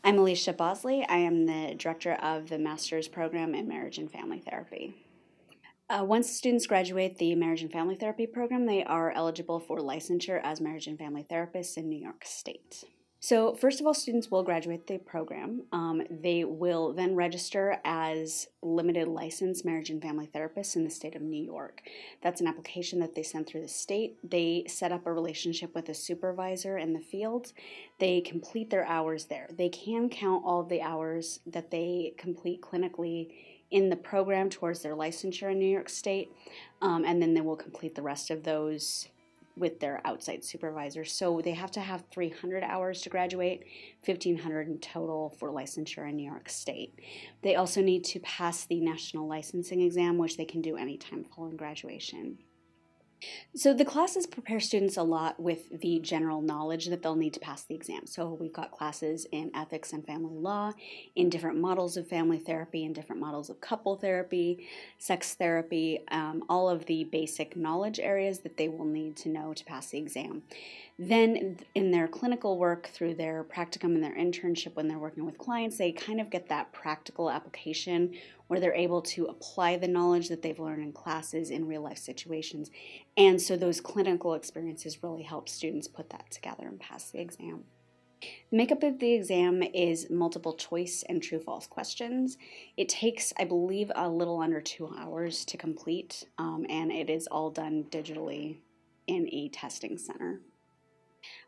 I'm Alicia Bosley. I am the director of the master's program in marriage and family therapy. Once students graduate the marriage and family therapy program, they are eligible for licensure as marriage and family therapists in New York State. So first of all, students will graduate the program. They will then register as limited license marriage and family therapists in the state of New York. That's an application that they send through the state. They set up a relationship with a supervisor in the field. They complete their hours there. They can count all of the hours that they complete clinically in the program towards their licensure in New York State, and then they will complete the rest of those with their outside supervisor. So they have to have 300 hours to graduate, 1,500 in total for licensure in New York State. They also need to pass the national licensing exam, which they can do anytime following graduation. So the classes prepare students a lot with the general knowledge that they'll need to pass the exam. So we've got classes in ethics and family law, in different models of family therapy, in different models of couple therapy, sex therapy, all of the basic knowledge areas that they will need to know to pass the exam. Then in their clinical work, through their practicum and their internship when they're working with clients, they kind of get that practical application where they're able to apply the knowledge that they've learned in classes in real life situations. And so those clinical experiences really help students put that together and pass the exam. The makeup of the exam is multiple choice and true-false questions. It takes, I believe, a little under 2 hours to complete, and it is all done digitally in a testing center.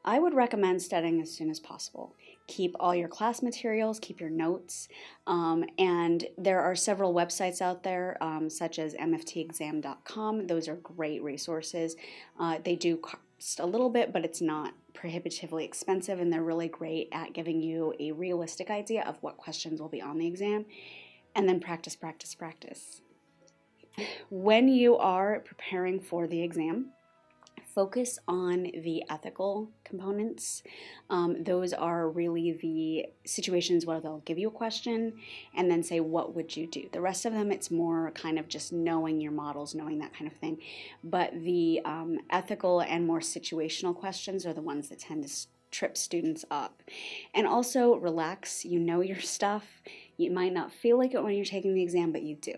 I would recommend studying as soon as possible. Keep all your class materials, keep your notes, and there are several websites out there, such as mftexam.com. Those are great resources. They do cost a little bit, but it's not prohibitively expensive, and they're really great at giving you a realistic idea of what questions will be on the exam, and then practice, practice, practice. When you are preparing for the exam, focus on the ethical components. Those are really the situations where they'll give you a question and then say, what would you do? The rest of them, it's more kind of just knowing your models, knowing that kind of thing. But the ethical and more situational questions are the ones that tend to trip students up. And also relax, you know your stuff. You might not feel like it when you're taking the exam, but you do.